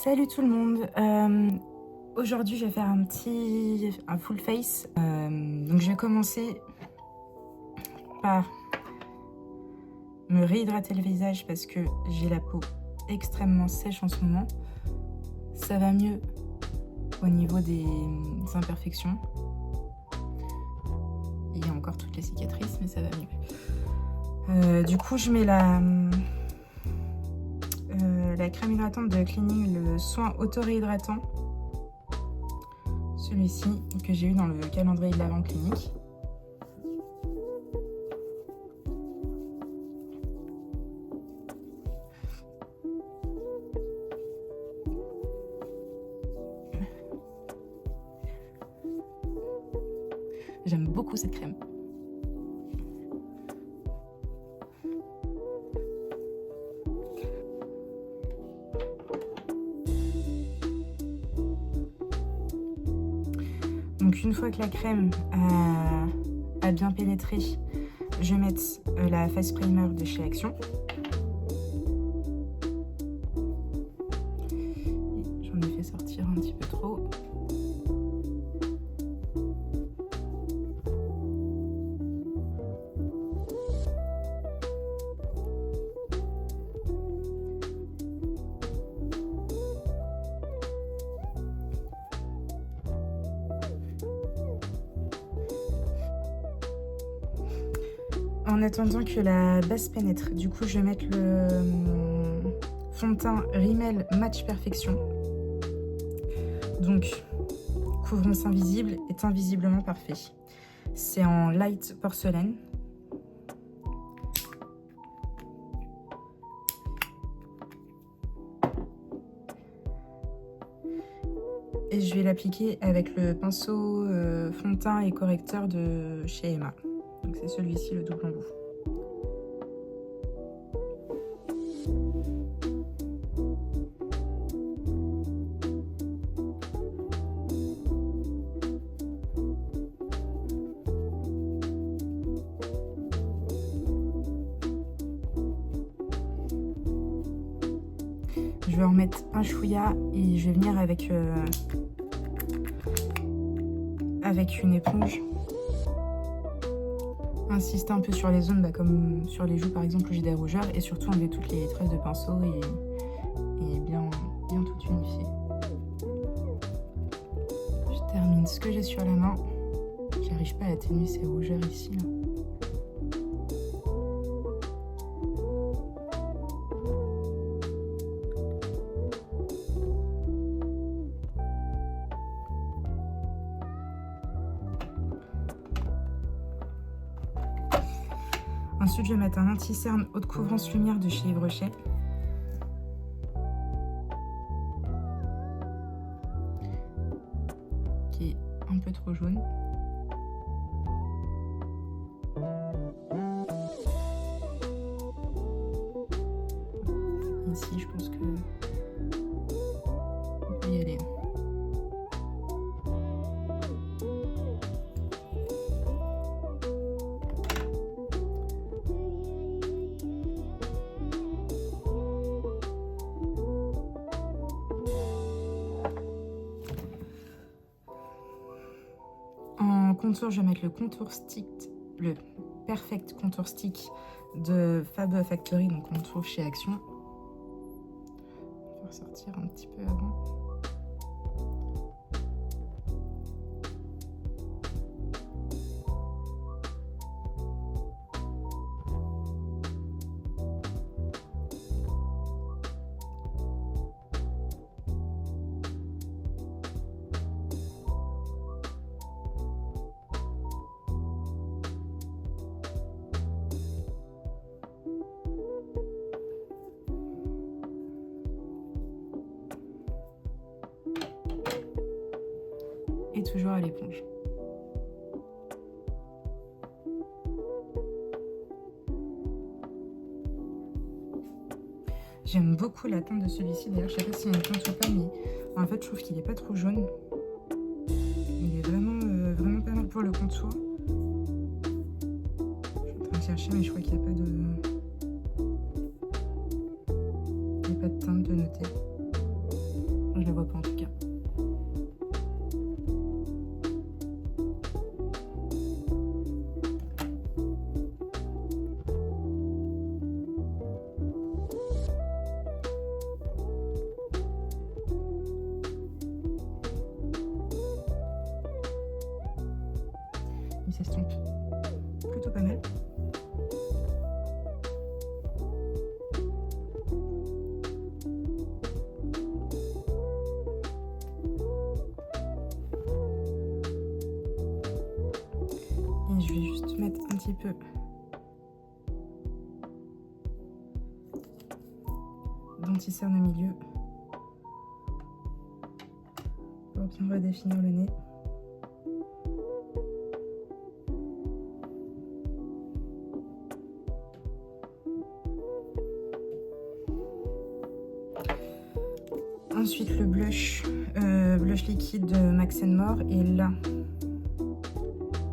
Salut tout le monde. Aujourd'hui je vais faire un full face. Donc je vais commencer par me réhydrater le visage parce que j'ai la peau extrêmement sèche en ce moment. Ça va mieux au niveau des imperfections. Il y a encore toutes les cicatrices mais ça va mieux. Du coup je mets la crème hydratante de Cleaning, le soin auto-réhydratant, celui-ci que j'ai eu dans le calendrier de l'Avent Clinique. J'aime beaucoup cette crème. Donc une fois que la crème a bien pénétré, je vais mettre la face primer de chez Action. J'en ai fait sortir un petit peu trop. En attendant que la base pénètre, du coup je vais mettre le fond de teint Rimmel Match Perfection. Donc couvrance invisible et teint visiblement parfait. C'est en light porcelaine. Et je vais l'appliquer avec le pinceau fond de teint et correcteur de chez Emma. Donc c'est celui-ci, le double embout. Je vais en remettre un chouïa et je vais venir avec une éponge. Insister un peu sur les zones, comme sur les joues par exemple où j'ai des rougeurs, et surtout enlever toutes les traces de pinceau et bien tout unifier. Je termine ce que j'ai sur la main. J'arrive pas à atténuer ces rougeurs ici là. Ensuite, je vais mettre un anti-cerne haute couvrance lumière de chez Yves Rocher. Qui est un peu trop jaune. Ici, je pense que on peut y aller. En contour, je vais mettre le contour stick, le Perfect Contour Stick de Fab Factory, donc on le trouve chez Action. On va ressortir un petit peu avant. Et toujours à l'éponge. J'aime beaucoup la teinte de celui-ci, d'ailleurs je sais pas s'il y a une teinte ou pas, mais en fait je trouve qu'il est pas trop jaune. Il est vraiment pas mal pour le contour. Je suis en train de chercher mais je crois qu'il n'y a pas de teinte de noter. je la vois pas en tout cas. Il s'estompe plutôt pas mal. Et je vais juste mettre un petit peu d'anti-cerne au milieu pour bien redéfinir le nez. Ensuite le blush liquide de Max & More, et là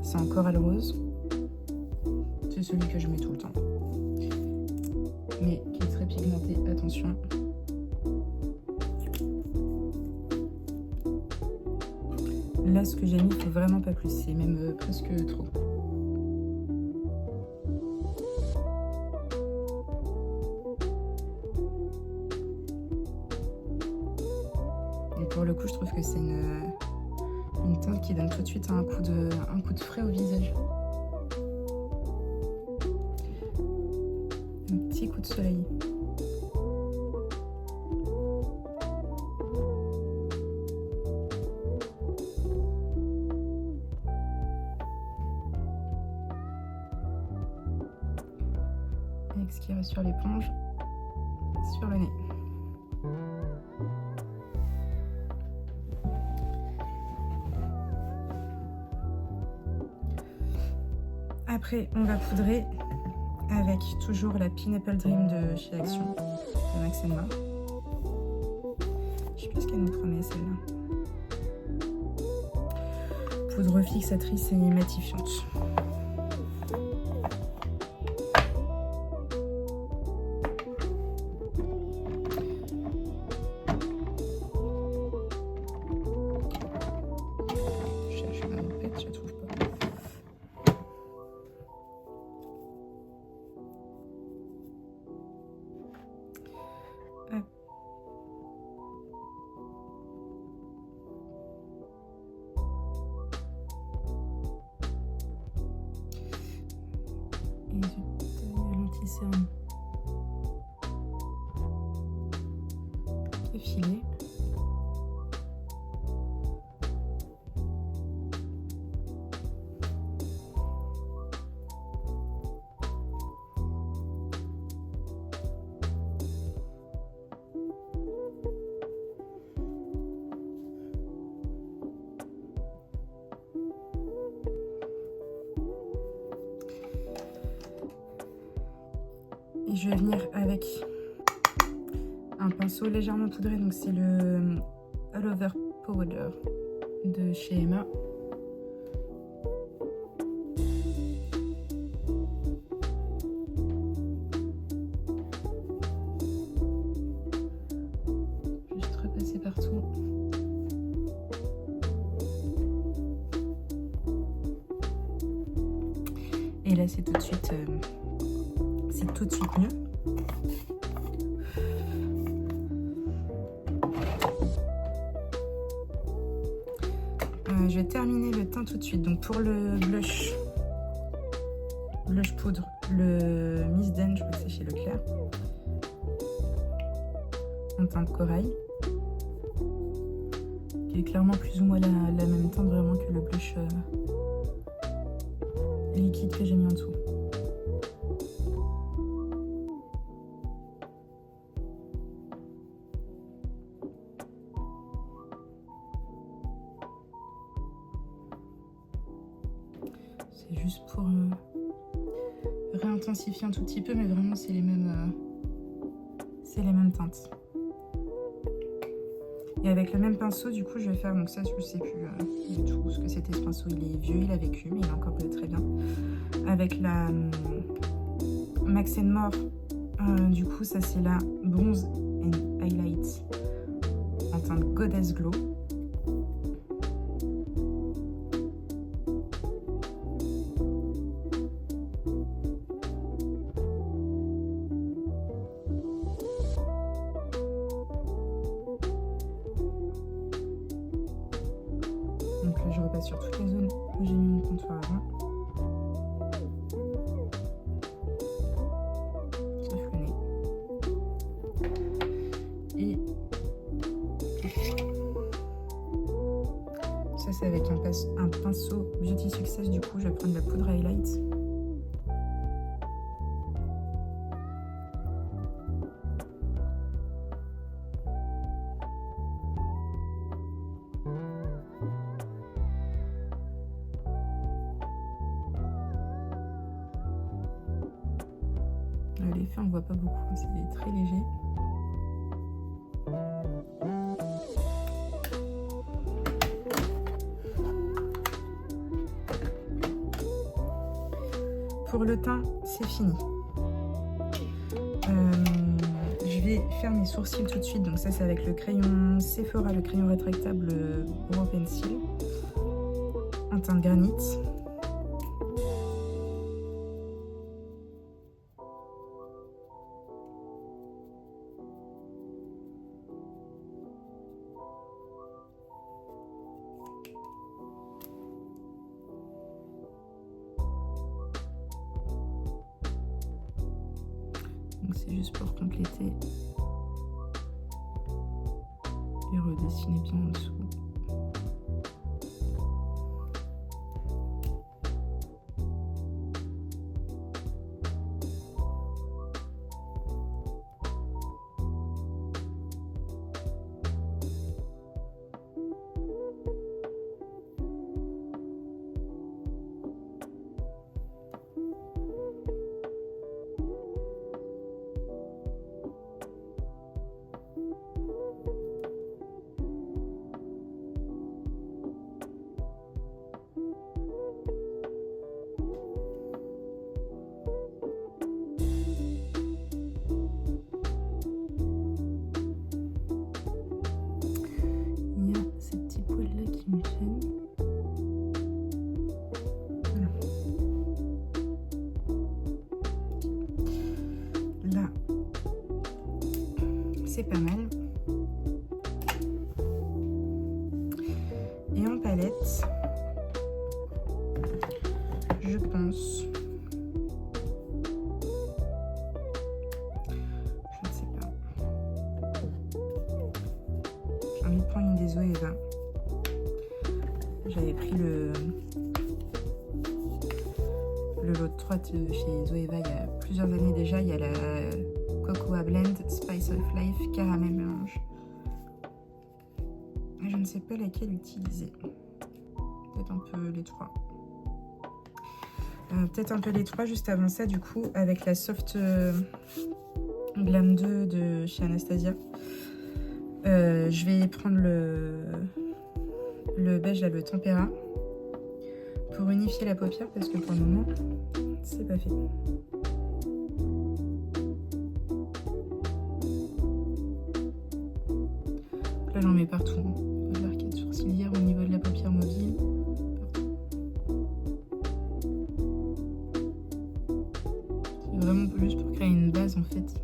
c'est en corail rose, c'est celui que je mets tout le temps mais qui est très pigmenté, attention. Là ce que j'ai mis, il faut vraiment pas plus, c'est même presque trop. Pour le coup, je trouve que c'est une teinte qui donne tout de suite un coup de frais au visage. Un petit coup de soleil. Avec ce qui reste sur l'éponge, sur le nez. Après, on va poudrer avec toujours la Pineapple Dream de chez Action, de Max & More. Je sais plus ce qu'elle nous promet celle-là. Poudre fixatrice et matifiante. Je cherche ma houppette, je la trouve pas. Et je taille l'anti-cerne effilé. Et je vais venir avec un pinceau légèrement poudré, donc c'est le All Over Powder de chez Emma. Juste repasser partout. Et là c'est tout de suite mieux. Je vais terminer le teint tout de suite. Donc pour le blush poudre, le Miss Den, je crois que c'est chez Leclerc, en teinte corail, qui est clairement plus ou moins la même teinte vraiment que le blush liquide que j'ai mis en dessous. C'est juste pour réintensifier un tout petit peu, mais vraiment c'est les mêmes teintes. Et avec le même pinceau, du coup, je vais faire, donc ça, je sais plus du tout ce que c'était ce pinceau. Il est vieux, il a vécu, mais il est encore très bien. Avec la Max & More, du coup, ça c'est la Bronze and Highlight en teinte Goddess Glow. Donc là, je repasse sur toutes les zones où j'ai mis mon contour avant. Sauf le nez. Et ça, c'est avec un pinceau Beauty Success. Du coup, je vais prendre la poudre highlight. L'effet, on ne voit pas beaucoup, c'est très léger. Pour le teint, c'est fini. Je vais faire mes sourcils tout de suite. Donc ça, c'est avec le crayon Sephora, le crayon rétractable Brow Pencil en teinte granit. C'est juste pour compléter et redessiner bien en dessous. C'est pas mal. Et en palette, je pense, je ne sais pas, j'ai envie de prendre une des Zoeva. J'avais pris le lot 3 de chez Zoeva il y a plusieurs années déjà. Il y a la Cocoa Blend, Spice of Life, Caramel Mélange. Je ne sais pas laquelle utiliser. Peut-être un peu les trois. Peut-être un peu les trois. Juste avant ça, du coup, avec la Soft Glam 2 de chez Anastasia. Je vais prendre le beige, là, le Tempera, pour unifier la paupière, parce que pour le moment, c'est pas fait. Là, j'en mets partout. Au niveau de l'arcade sourcilière, au niveau de la paupière mobile. Partout. C'est vraiment juste pour créer une base, en fait.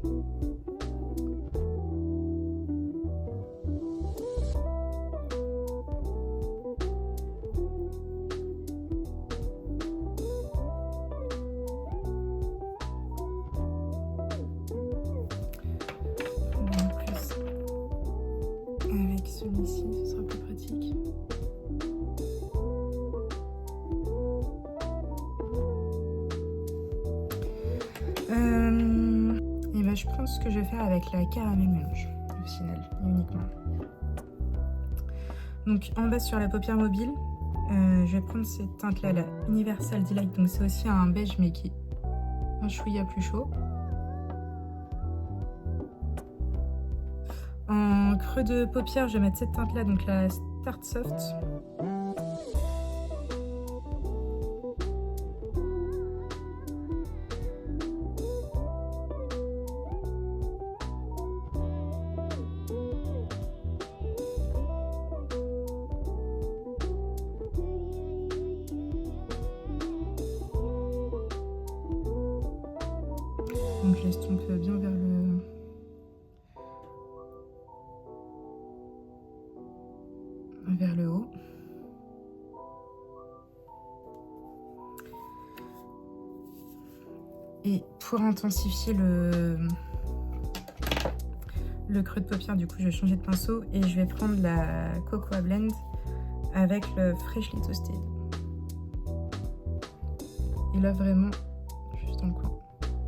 Avec celui-ci, ce sera plus pratique. Et ben, je pense que je vais faire avec la Caramel Mélange, au final, uniquement. Donc en bas sur la paupière mobile, je vais prendre cette teinte-là, la Universal Delight. Donc c'est aussi un beige, mais qui est un chouïa plus chaud. En creux de paupière, je vais mettre cette teinte-là, donc la Start Soft. Donc je l'estompe bien vers le haut. Et pour intensifier le creux de paupière, du coup, je vais changer de pinceau et je vais prendre la Cocoa Blend avec le Freshly Toasted. Et là, vraiment, juste dans le coin.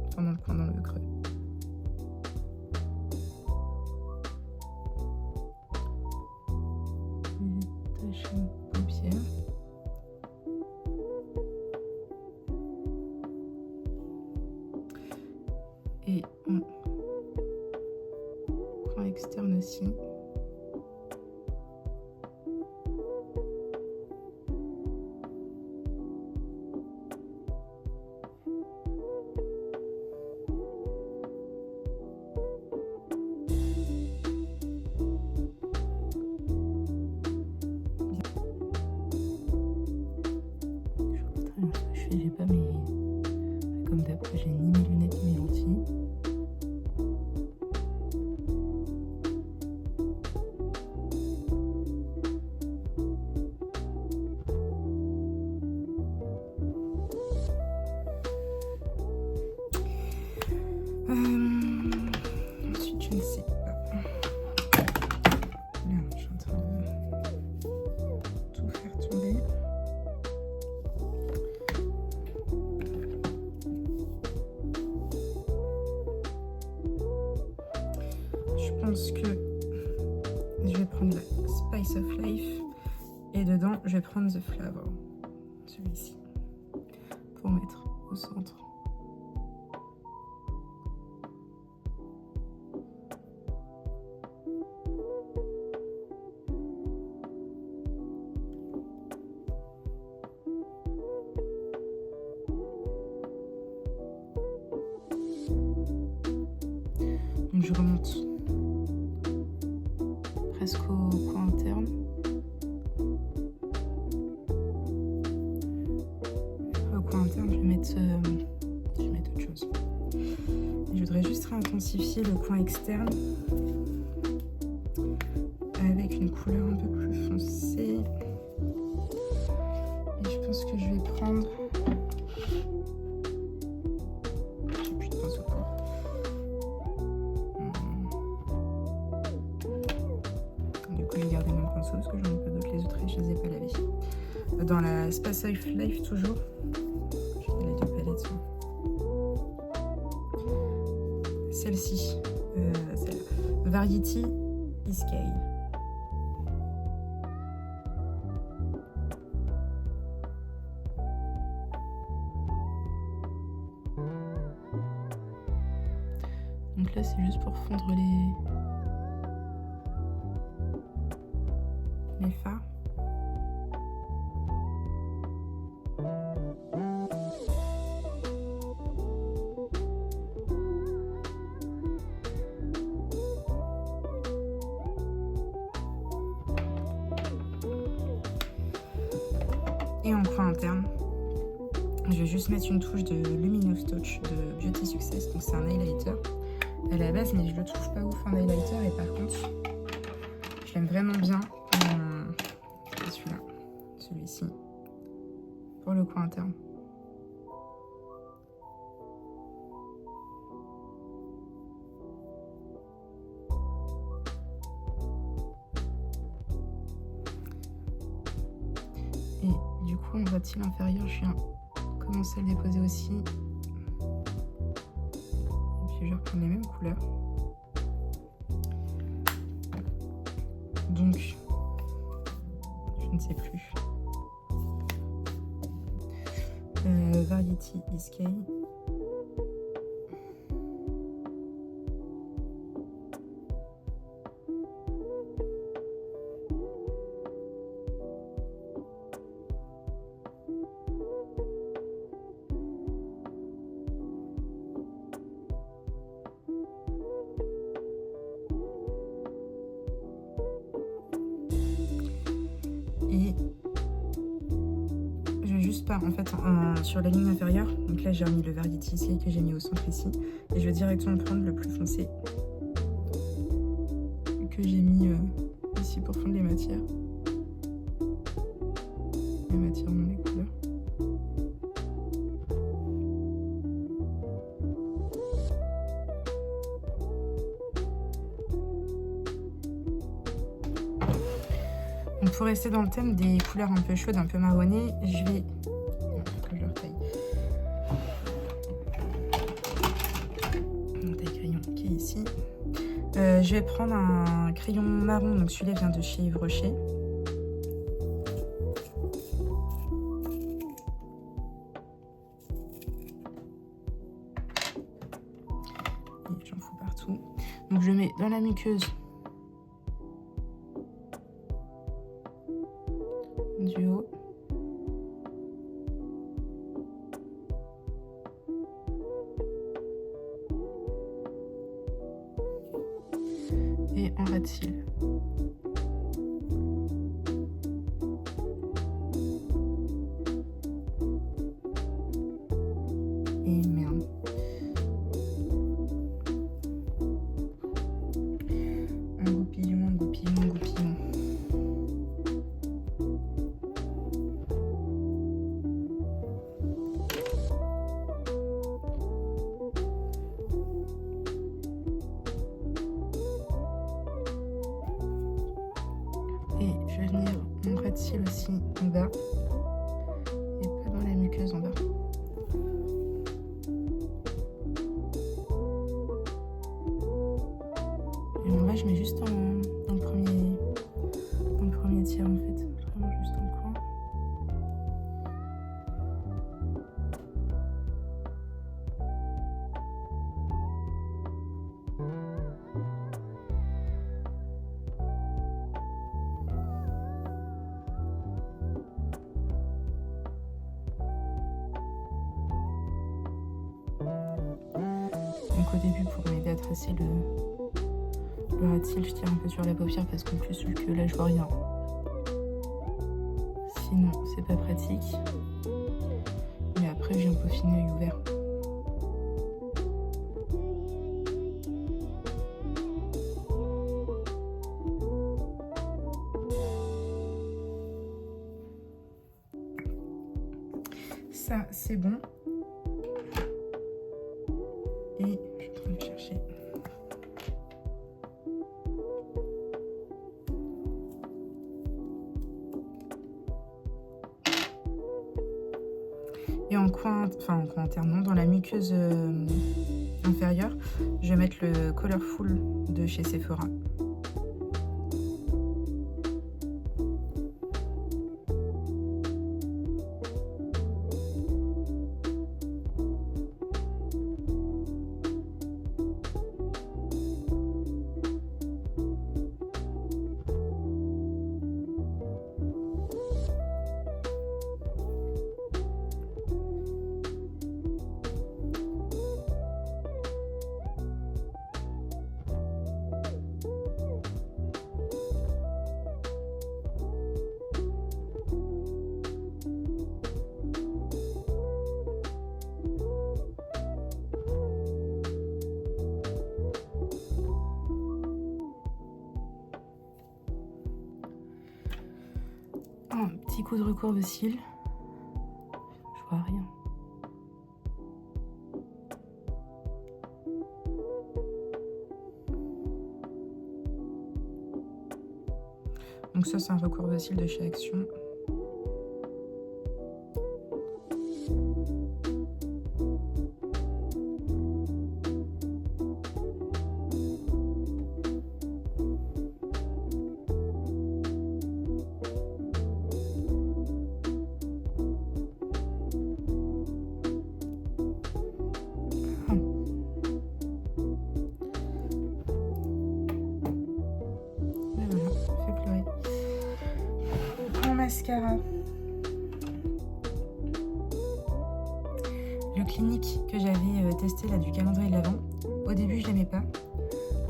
Enfin, dans le coin, dans le creux. Tache une paupière. Et en coin externe aussi. J'ai pas mes... Comme d'hab, j'ai ni mes lunettes ni mes lentilles. Ensuite, je ne sais pas. Là, je suis en train de tout faire tomber. Je pense que je vais prendre la Spice of Life et dedans je vais prendre The Flavor, celui-ci, pour mettre au centre. Donc je remonte presque au coin interne. Au coin interne, je vais mettre autre chose. Et je voudrais juste réintensifier le coin externe avec une couleur un peu plus foncée. Et je pense que je vais prendre... J'ai plus de pinceau pour. Du coup, j'ai gardé mon pinceau parce que j'en ai pas d'autres. Les autres, je les ai pas lavés. Dans la Spice of Life, toujours. J'ai les deux palettes. Celle-ci. Celle-là. Variety Iskay. Donc là, c'est juste pour fondre les fards. Et en coin interne, je vais juste mettre une touche de Luminous Touch de Beauty Success. Donc c'est un highlighter à la base, mais je le trouve pas ouf en highlighter. Et par contre, je l'aime vraiment bien. C'est celui-là, celui-ci, pour le coin interne. Et du coup, en voit-il inférieur, je viens commencer à le déposer aussi. Et puis je vais reprendre les mêmes couleurs. Donc, je ne sais plus. Variety Iskay. Et je vais juste pas en fait sur la ligne inférieure. Donc là j'ai remis le Variety Silk que j'ai mis au centre ici. Et je vais directement prendre le plus foncé que j'ai mis ici pour fondre les matières. Les matières non les couleurs. Donc pour rester dans le thème des couleurs un peu chaudes, un peu marronnées, je vais... Mon taille-crayon qui est ici. Je vais prendre un crayon marron, donc celui-là vient de chez Yves Rocher. Et j'en fous partout. Donc je le mets dans la muqueuse du haut. Et en ras de cils. Et merde. Un goupillon, un goupillon, un goupillon. Et je vais venir mon ras de cils aussi en bas et pas dans la muqueuse en bas. Et en bas je mets juste dans le premier tiers en fait, vraiment juste dans le coin. Donc au début, pour m'aider à tracer le ras de cils, je tire un peu sur la paupière parce qu'en plus vu que là je vois rien. Sinon c'est pas pratique. Mais après je viens peaufiner l'œil ouvert. Ça c'est bon. Et je suis en train de chercher. Et en coin interne, non, dans la muqueuse inférieure, je vais mettre le Colorful de chez Sephora. Un petit coup de recours de cils. Je vois rien. Donc ça c'est un recours de cils de chez Action. Mascara. Le Clinique que j'avais testé là du calendrier de l'Avent. Au début je l'aimais pas.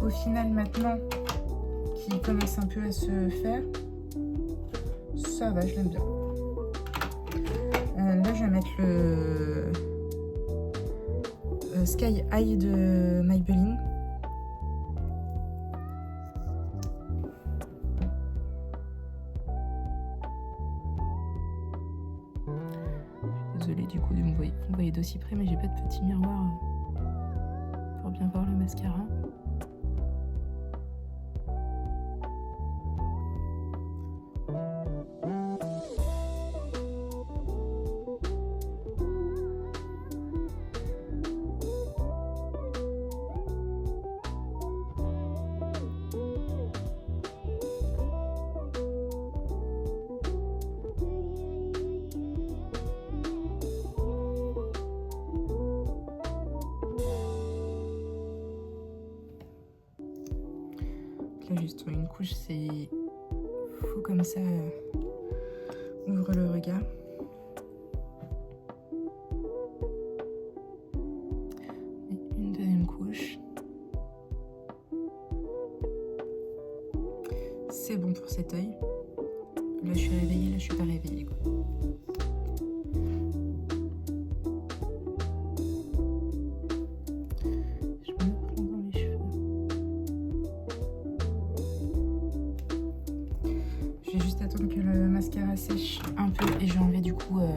Au final maintenant qu'il commence un peu à se faire, ça va, je l'aime bien. Là je vais mettre le Sky High de Maybelline. Désolée du coup de vous voyez d'aussi près, mais j'ai pas de petit miroir pour bien voir le mascara. Là juste une couche, c'est fou comme ça ouvre le regard. Et une deuxième couche. C'est bon pour cet œil. Là je suis réveillée, là je suis pas réveillée quoi. Je vais juste attendre que le mascara sèche un peu et je vais enlever du coup en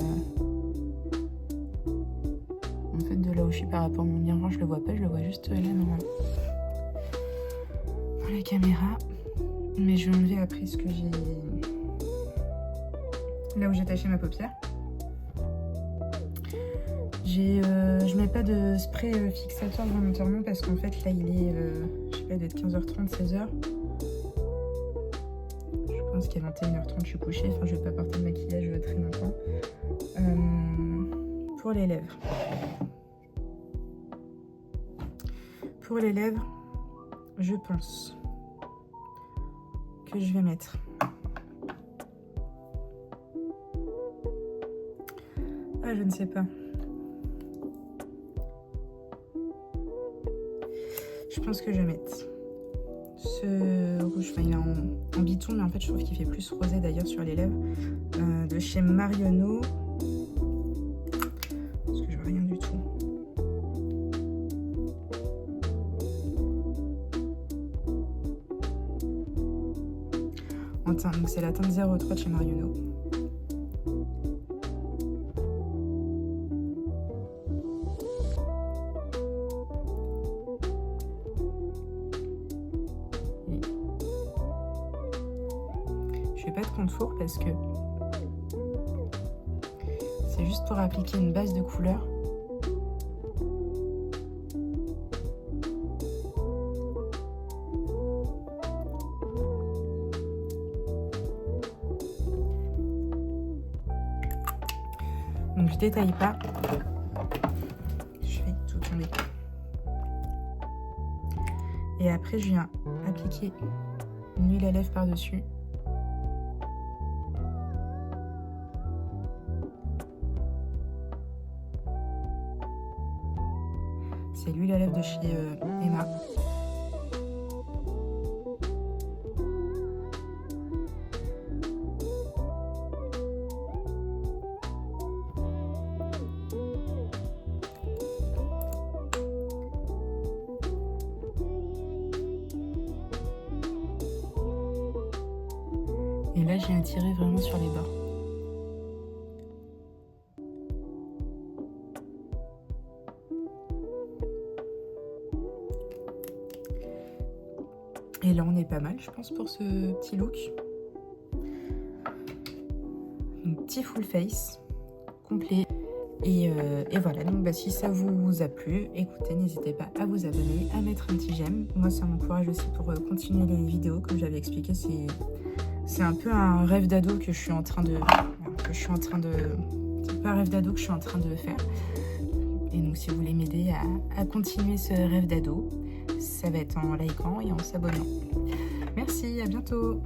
fait de là où je suis par rapport à mon miroir, je le vois pas, je le vois juste là normalement dans la caméra, mais je vais enlever après ce que j'ai là où j'ai taché ma paupière. Je mets pas de spray fixateur volontairement parce qu'en fait là il est je sais pas, d'être 15h30, 16h. Je pense qu'à 21h30 je suis couchée, enfin je vais pas porter de maquillage très longtemps. Pour les lèvres. Pour les lèvres, je pense que je vais mettre je ne sais pas. Je pense que je vais mettre ce rouge, enfin il est en biton, mais en fait je trouve qu'il fait plus rosé d'ailleurs sur les lèvres, de chez Marionneau, parce que je vois rien du tout. En teint, donc c'est la teinte 03 de chez Marionneau. Je fais pas de contour parce que c'est juste pour appliquer une base de couleur. Donc je détaille pas. Je fais tout tomber. Et après je viens appliquer une huile à lèvres par-dessus. C'est l'huile à lèvres de chez Emma. Et là, j'ai tiré vraiment sur les bords. Et là, on est pas mal, je pense, pour ce petit look. Un petit full face complet. Et voilà, donc bah, si ça vous a plu, écoutez, n'hésitez pas à vous abonner, à mettre un petit j'aime. Moi, ça m'encourage aussi pour continuer les vidéos, comme j'avais expliqué. C'est un peu un rêve d'ado que je suis en train de... C'est pas un rêve d'ado que je suis en train de faire. Et donc, si vous voulez m'aider à continuer ce rêve d'ado, ça va être en likant et en s'abonnant. Merci, à bientôt!